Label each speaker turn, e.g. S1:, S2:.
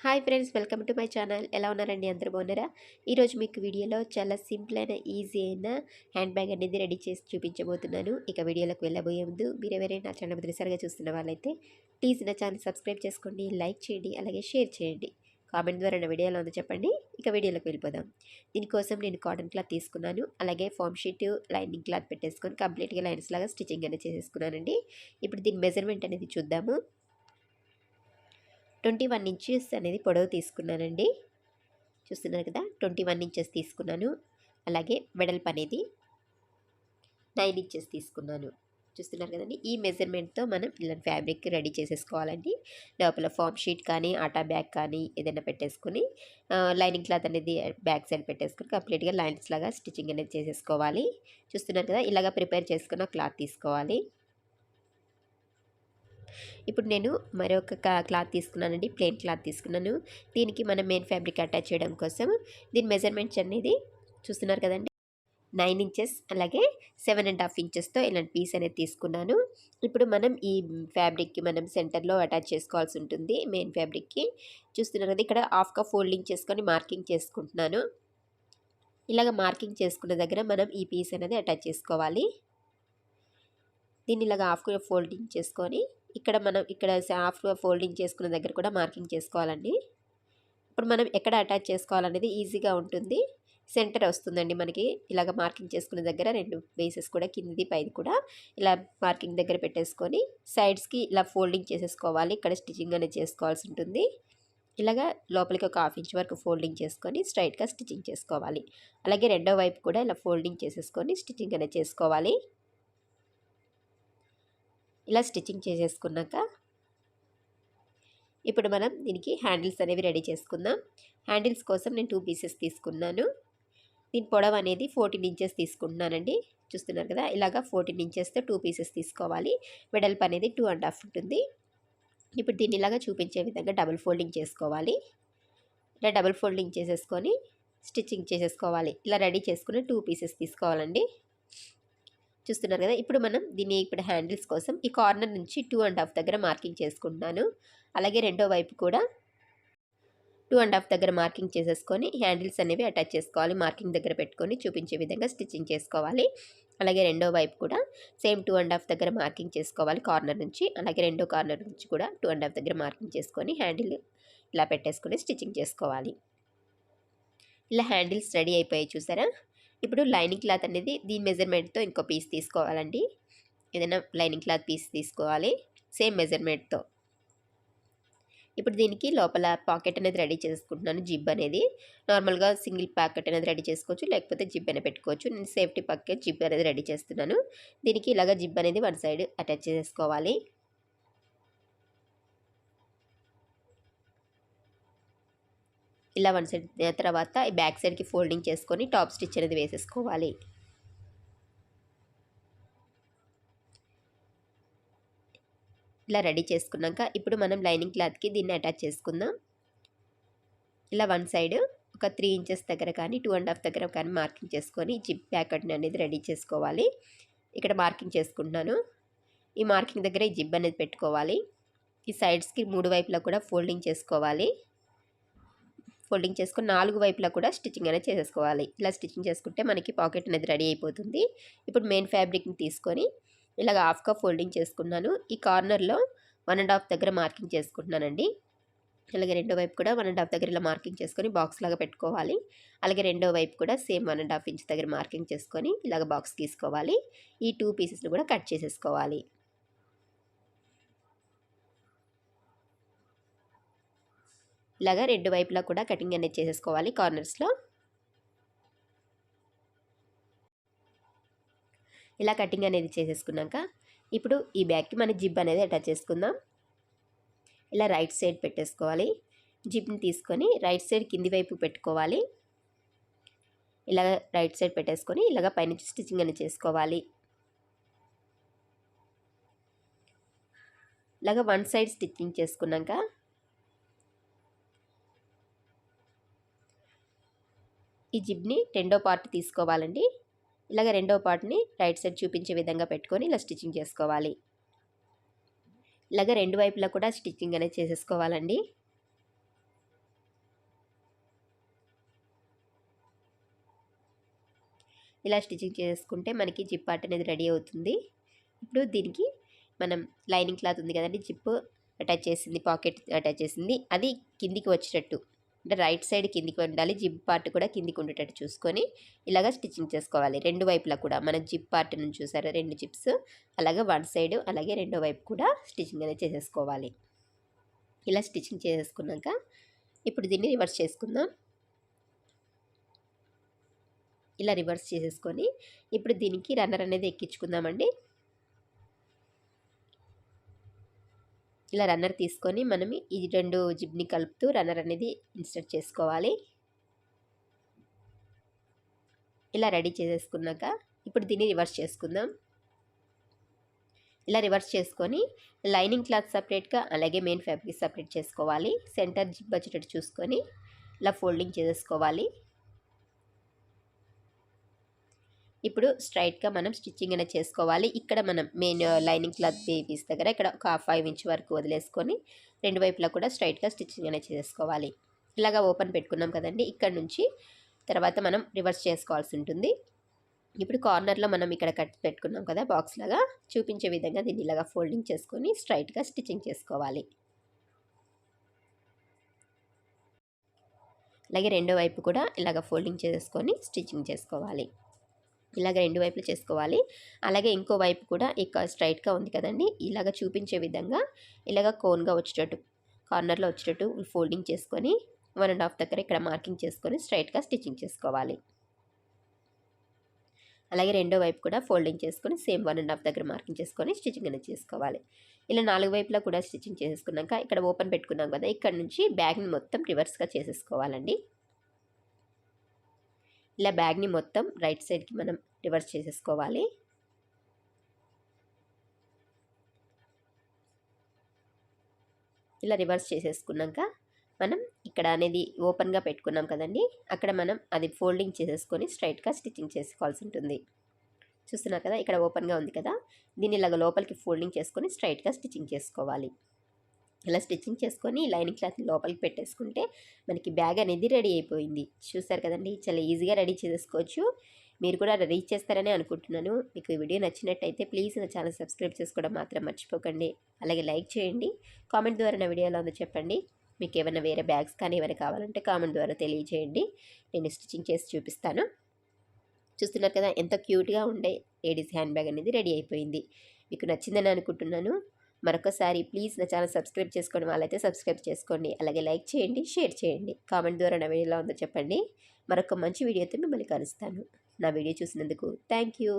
S1: Hi friends, welcome to my channel. ఎలా ఉన్నారండి? అందరూ బాగున్నారా? ఈరోజు మీకు వీడియోలో చాలా సింపుల్ అయిన ఈజీ అయిన హ్యాండ్ బ్యాగ్ అనేది రెడీ చేసి చూపించబోతున్నాను. ఇక వీడియోలోకి వెళ్ళబోయే ముందు మీరు ఎవరైనా నా ఛానల్ మొదటిసారిగా చూస్తున్న వాళ్ళైతే ప్లీజ్ నా ఛానల్ సబ్స్క్రైబ్ చేసుకోండి, లైక్ చేయండి, అలాగే షేర్ చేయండి. కామెంట్ ద్వారా నా వీడియోలో ఉందో చెప్పండి. ఇక వీడియోలోకి వెళ్ళిపోదాం. దీనికోసం నేను కాటన్ క్లాత్ తీసుకున్నాను. అలాగే ఫామ్ షీట్ లైనింగ్ క్లాత్ పెట్టేసుకొని కంప్లీట్గా లైన్స్ లాగా స్టిచ్చింగ్ అనేది చేసేసుకున్నానండి. ఇప్పుడు దీని మెజర్మెంట్ అనేది చూద్దాము. 21 ఇంచెస్ అనేది పొడవు తీసుకున్నానండి. చూస్తున్నారు కదా, 21 ఇంచెస్ తీసుకున్నాను. అలాగే వెడల్పు అనేది 9 ఇంచెస్ తీసుకున్నాను. చూస్తున్నారు కదండి, ఈ మెజర్మెంట్తో మనం ఇలా ఫ్యాబ్రిక్ రెడీ చేసేసుకోవాలండి. లోపల ఫామ్ షీట్ కానీ ఆటా బ్యాగ్ కానీ ఏదైనా పెట్టేసుకొని లైనింగ్ క్లాత్ అనేది బ్యాక్ సైడ్ పెట్టేసుకొని కంప్లీట్గా లైన్స్ లాగా స్టిచ్చింగ్ అనేది చేసేసుకోవాలి. చూస్తున్నారు కదా, ఇలాగ ప్రిపేర్ చేసుకున్న క్లాత్ తీసుకోవాలి. ఇప్పుడు నేను మరొక క్లాత్ తీసుకున్నానండి, ప్లెయిన్ క్లాత్ తీసుకున్నాను. దీనికి మనం మెయిన్ ఫ్యాబ్రిక్ అటాచ్ చేయడం కోసం దీని మెజర్మెంట్స్ అనేది చూస్తున్నారు కదండి, 9 ఇంచెస్ అలాగే 7.5 ఇంచెస్తో ఇలాంటి పీస్ అనేది తీసుకున్నాను. ఇప్పుడు మనం ఈ ఫ్యాబ్రిక్కి మనం సెంటర్లో అటాచ్ చేసుకోవాల్సి ఉంటుంది. మెయిన్ ఫ్యాబ్రిక్కి చూస్తున్నారు కదా, ఇక్కడ హాఫ్గా ఫోల్డింగ్ చేసుకొని మార్కింగ్ చేసుకుంటున్నాను. ఇలాగ మార్కింగ్ చేసుకున్న దగ్గర మనం ఈ పీస్ అనేది అటాచ్ చేసుకోవాలి. దీన్ని ఇలాగ హాఫ్గా ఫోల్డింగ్ చేసుకొని ఇక్కడ హాఫ్గా ఫోల్డింగ్ చేసుకున్న దగ్గర కూడా మార్కింగ్ చేసుకోవాలండి. ఇప్పుడు మనం ఎక్కడ అటాచ్ చేసుకోవాలనేది ఈజీగా ఉంటుంది. సెంటర్ వస్తుందండి మనకి. ఇలాగ మార్కింగ్ చేసుకున్న దగ్గర 2 బేసెస్ కూడా కిందిది పైది కూడా ఇలా మార్కింగ్ దగ్గర పెట్టేసుకొని సైడ్స్కి ఇలా ఫోల్డింగ్ చేసేసుకోవాలి. ఇక్కడ స్టిచ్చింగ్ అనేది చేసుకోవాల్సి ఉంటుంది. ఇలాగా లోపలికి ఒక 1/2 ఇంచ్ వరకు ఫోల్డింగ్ చేసుకొని స్ట్రైట్గా స్టిచ్చింగ్ చేసుకోవాలి. అలాగే రెండో వైపు కూడా ఇలా ఫోల్డింగ్ చేసేసుకొని స్టిచ్చింగ్ అనేది చేసుకోవాలి. ఇలా స్టిచ్చింగ్ చేసేసుకున్నాక ఇప్పుడు మనం దీనికి హ్యాండిల్స్ అనేవి రెడీ చేసుకుందాం. హ్యాండిల్స్ కోసం నేను 2 పీసెస్ తీసుకున్నాను. దీని పొడవు అనేది 14 ఇంచెస్ తీసుకుంటున్నానండి. చూస్తున్నారు కదా, ఇలాగా 14 ఇంచెస్తో 2 పీసెస్ తీసుకోవాలి. వెడల్పు అనేది 2.5 ఉంటుంది. ఇప్పుడు దీన్ని ఇలాగా చూపించే విధంగా డబుల్ ఫోల్డింగ్ చేసుకోవాలి. ఇలా డబుల్ ఫోల్డింగ్ చేసేసుకొని స్టిచ్చింగ్ చేసేసుకోవాలి. ఇలా రెడీ చేసుకుని 2 పీసెస్ తీసుకోవాలండి. చూస్తున్నారు కదా, ఇప్పుడు మనం దీన్ని హ్యాండిల్స్ కోసం ఈ కార్నర్ నుంచి 2.5 దగ్గర మార్కింగ్ చేసుకుంటున్నాను. అలాగే రెండో వైపు కూడా 2.5 దగ్గర మార్కింగ్ చేసేసుకొని హ్యాండిల్స్ అనేవి అటాచ్ చేసుకోవాలి. మార్కింగ్ దగ్గర పెట్టుకొని చూపించే విధంగా స్టిచ్చింగ్ చేసుకోవాలి. అలాగే రెండో వైపు కూడా సేమ్ 2.5 దగ్గర మార్కింగ్ చేసుకోవాలి కార్నర్ నుంచి. అలాగే రెండో కార్నర్ నుంచి కూడా 2.5 దగ్గర మార్కింగ్ చేసుకొని హ్యాండిల్ ఇలా పెట్టేసుకొని స్టిచ్చింగ్ చేసుకోవాలి. ఇలా హ్యాండిల్స్ రెడీ అయిపోయాయి చూసారా. ఇప్పుడు లైనింగ్ క్లాత్ అనేది దీని మెజర్మెంట్తో ఇంకో పీస్ తీసుకోవాలండి. ఏదైనా లైనింగ్ క్లాత్ పీస్ తీసుకోవాలి సేమ్ మెజర్మెంట్తో. ఇప్పుడు దీనికి లోపల పాకెట్ అనేది రెడీ చేసుకుంటున్నాను. జిబ్ అనేది నార్మల్గా సింగిల్ పాకెట్ అనేది రెడీ చేసుకోవచ్చు, లేకపోతే జిబ్ అనేది పెట్టుకోవచ్చు. నేను సేఫ్టీ పాకెట్ జిబ్ అనేది రెడీ చేస్తున్నాను. దీనికి ఇలాగ జిబ్ అనేది వన్ సైడ్ అటాచ్ చేసుకోవాలి. ఇలా వన్ సైడ్ తర్వాత ఈ బ్యాక్ సైడ్కి ఫోల్డింగ్ చేసుకొని టాప్ స్టిచ్ అనేది వేసేసుకోవాలి. ఇలా రెడీ చేసుకున్నాక ఇప్పుడు మనం లైనింగ్ క్లాత్కి దీన్ని అటాచ్ చేసుకుందాం. ఇలా వన్ సైడ్ ఒక 3 ఇంచెస్ దగ్గర కానీ 2.5 దగ్గర కానీ మార్కింగ్ చేసుకొని జిప్ ప్యాకెట్ అనేది రెడీ చేసుకోవాలి. ఇక్కడ మార్కింగ్ చేసుకుంటున్నాను. ఈ మార్కింగ్ దగ్గర ఈ జిప్ అనేది పెట్టుకోవాలి. ఈ సైడ్స్కి 3 వైపులా కూడా ఫోల్డింగ్ చేసుకోవాలి. ఫోల్డింగ్ చేసుకొని 4 వైపులా కూడా స్టిచ్చింగ్ అనేది చేసేసుకోవాలి. ఇలా స్టిచ్చింగ్ చేసుకుంటే మనకి పాకెట్ అనేది రెడీ అయిపోతుంది. ఇప్పుడు మెయిన్ ఫ్యాబ్రిక్ని తీసుకొని ఇలాగ హాఫ్గా ఫోల్డింగ్ చేసుకున్నాను. ఈ కార్నర్లో 1.5 దగ్గర మార్కింగ్ చేసుకుంటున్నానండి. అలాగే రెండో వైపు కూడా 1.5 దగ్గర ఇలా మార్కింగ్ చేసుకొని బాక్స్ లాగా పెట్టుకోవాలి. అలాగే రెండో వైపు కూడా సేమ్ 1.5 ఇంచ్ దగ్గర మార్కింగ్ చేసుకొని ఇలాగ బాక్స్ తీసుకోవాలి. ఈ 2 పీసెస్ని కూడా కట్ చేసేసుకోవాలి. ఇలాగా రెండు వైపులా కూడా కటింగ్ అనేది చేసేసుకోవాలి కార్నర్స్లో. ఇలా కటింగ్ అనేది చేసేసుకున్నాక ఇప్పుడు ఈ బ్యాగ్కి మన జిబ్ అనేది అటాచ్ చేసుకుందాం. ఇలా రైట్ సైడ్ పెట్టేసుకోవాలి. జిప్ని తీసుకొని రైట్ సైడ్ కింది వైపు పెట్టుకోవాలి. ఇలా రైట్ సైడ్ పెట్టేసుకొని ఇలాగ పైనుంచి స్టిచ్చింగ్ అనేది చేసుకోవాలి. ఇలాగ వన్ సైడ్ స్టిచ్చింగ్ చేసుకున్నాక ఈ జిబ్ని రెండో పార్ట్ తీసుకోవాలండి. ఇలాగ రెండో పార్ట్ని రైట్ సైడ్ చూపించే విధంగా పెట్టుకొని ఇలా స్టిచ్చింగ్ చేసుకోవాలి. ఇలాగ రెండు వైపులా కూడా స్టిచ్చింగ్ అనేది చేసేసుకోవాలండి. ఇలా స్టిచ్చింగ్ చేసుకుంటే మనకి జిప్ పార్ట్ అనేది రెడీ అవుతుంది. ఇప్పుడు దీనికి మనం లైనింగ్ క్లాత్ ఉంది కదండి, జిప్ అటాచ్ చేసింది, పాకెట్ అటాచ్ చేసింది, అది కిందికి వచ్చేటట్టు అంటే రైట్ సైడ్ కిందికి ఉండాలి. జిప్ పార్ట్ కూడా కిందికి ఉండేటట్టు చూసుకొని ఇలాగ స్టిచ్చింగ్ చేసుకోవాలి. రెండు వైపులా కూడా మనం జిప్ పార్ట్ నుంచి చూసారా 2 జిప్స్, అలాగే వన్ సైడ్ అలాగే రెండో వైపు కూడా స్టిచ్చింగ్ అనేది చేసేసుకోవాలి. ఇలా స్టిచ్చింగ్ చేసేసుకున్నాక ఇప్పుడు దీన్ని రివర్స్ చేసుకుందాం. ఇలా రివర్స్ చేసేసుకొని ఇప్పుడు దీనికి రన్నర్ అనేది ఎక్కించుకుందామండి. ఇలా రన్నర్ తీసుకొని మనం ఈ 2 జిప్ని కలుపుతూ రన్నర్ అనేది ఇన్సర్ట్ చేసుకోవాలి. ఇలా రెడీ చేసేసుకున్నాక ఇప్పుడు దీన్ని రివర్స్ చేసుకుందాం. ఇలా రివర్స్ చేసుకొని లైనింగ్ క్లాత్ సపరేట్గా అలాగే మెయిన్ ఫ్యాబ్రిక్ సపరేట్ చేసుకోవాలి. సెంటర్ జిప్ వచ్చేటట్టు చూసుకొని ఇలా ఫోల్డింగ్ చేసేసుకోవాలి. ఇప్పుడు స్ట్రైట్గా మనం స్టిచ్చింగ్ అనేది చేసుకోవాలి. ఇక్కడ మనం మెయిన్ లైనింగ్ క్లాత్ పీస్ దగ్గర ఇక్కడ ఒక 5 ఇంచ్ వరకు వదిలేసుకొని రెండు వైపులా కూడా స్ట్రైట్గా స్టిచ్చింగ్ అనేది చేసుకోవాలి. ఇలాగా ఓపెన్ పెట్టుకున్నాం కదండి, ఇక్కడ నుంచి తర్వాత మనం రివర్స్ చేసుకోవాల్సి ఉంటుంది. ఇప్పుడు కార్నర్లో మనం ఇక్కడ కట్ పెట్టుకున్నాం కదా బాక్స్ లాగా, చూపించే విధంగా దీన్ని ఇలాగా ఫోల్డింగ్ చేసుకొని స్ట్రైట్గా స్టిచ్చింగ్ చేసుకోవాలి. అలాగే రెండో వైపు కూడా ఇలాగ ఫోల్డింగ్ చేసుకొని స్టిచ్చింగ్ చేసుకోవాలి. ఇలాగ రెండు వైపులు చేసుకోవాలి. అలాగే ఇంకో వైపు కూడా ఇక స్ట్రైట్గా ఉంది కదండి, ఇలాగ చూపించే విధంగా ఇలాగ కోన్గా వచ్చేటట్టు కార్నర్లో వచ్చేటట్టు ఫోల్డింగ్ చేసుకొని 1.5 దగ్గర ఇక్కడ మార్కింగ్ చేసుకొని స్ట్రైట్గా స్టిచ్చింగ్ చేసుకోవాలి. అలాగే రెండో వైపు కూడా ఫోల్డింగ్ చేసుకొని సేమ్ 1.5 దగ్గర మార్కింగ్ చేసుకొని స్టిచ్చింగ్ అనేది చేసుకోవాలి. ఇలా 4 వైపులా కూడా స్టిచ్చింగ్ చేసుకున్నాక ఇక్కడ ఓపెన్ పెట్టుకున్నాం కదా, ఇక్కడ నుంచి బ్యాగ్ని మొత్తం రివర్స్గా చేసేసుకోవాలండి. ఇలా బ్యాగ్ని మొత్తం రైట్ సైడ్కి మనం రివర్స్ చేసేసుకోవాలి. ఇలా రివర్స్ చేసేసుకున్నాక మనం ఇక్కడ అనేది ఓపెన్గా పెట్టుకున్నాం కదండి, అక్కడ మనం అది ఫోల్డింగ్ చేసేసుకొని స్ట్రైట్గా స్టిచ్చింగ్ చేసుకోవాల్సి ఉంటుంది. చూస్తున్నారు కదా, ఇక్కడ ఓపెన్గా ఉంది కదా, దీన్ని ఇలాగ లోపలికి ఫోల్డింగ్ చేసుకొని స్ట్రైట్గా స్టిచ్చింగ్ చేసుకోవాలి. ఇలా స్టిచ్చింగ్ చేసుకొని లైనింగ్ క్లాత్ లోపలికి పెట్టేసుకుంటే మనకి బ్యాగ్ అనేది రెడీ అయిపోయింది. చూసారు కదండి, చాలా ఈజీగా రెడీ చేసుకోవచ్చు. మీరు కూడా రెడీ చేస్తారని అనుకుంటున్నాను. మీకు ఈ వీడియో నచ్చినట్టయితే ప్లీజ్ నా ఛానల్ సబ్స్క్రైబ్ చేసుకోవడం మాత్రం మర్చిపోకండి. అలాగే లైక్ చేయండి. కామెంట్ ద్వారా నా వీడియో ఎలా ఉందో చెప్పండి. మీకు ఏమైనా వేరే బ్యాగ్స్ కానీ ఏమైనా కావాలంటే కామెంట్ ద్వారా తెలియజేయండి. నేను స్టిచ్చింగ్ చేసి చూపిస్తాను. చూస్తున్నారు కదా, ఎంత క్యూట్గా ఉండే లేడీస్ హ్యాండ్ బ్యాగ్ అనేది రెడీ అయిపోయింది. మీకు నచ్చిందని అనుకుంటున్నాను. మరొకసారి ప్లీజ్ నా ఛానల్ సబ్స్క్రైబ్ చేసుకోండి, వాళ్ళైతే సబ్స్క్రైబ్ చేసుకోండి. అలాగే లైక్ చేయండి, షేర్ చేయండి. కామెంట్ ద్వారా నా వీడియో ఎలా ఉందో చెప్పండి. మరొక మంచి వీడియోతో మిమ్మల్ని కలుస్తాను. నా వీడియో చూసినందుకు థ్యాంక్ యూ.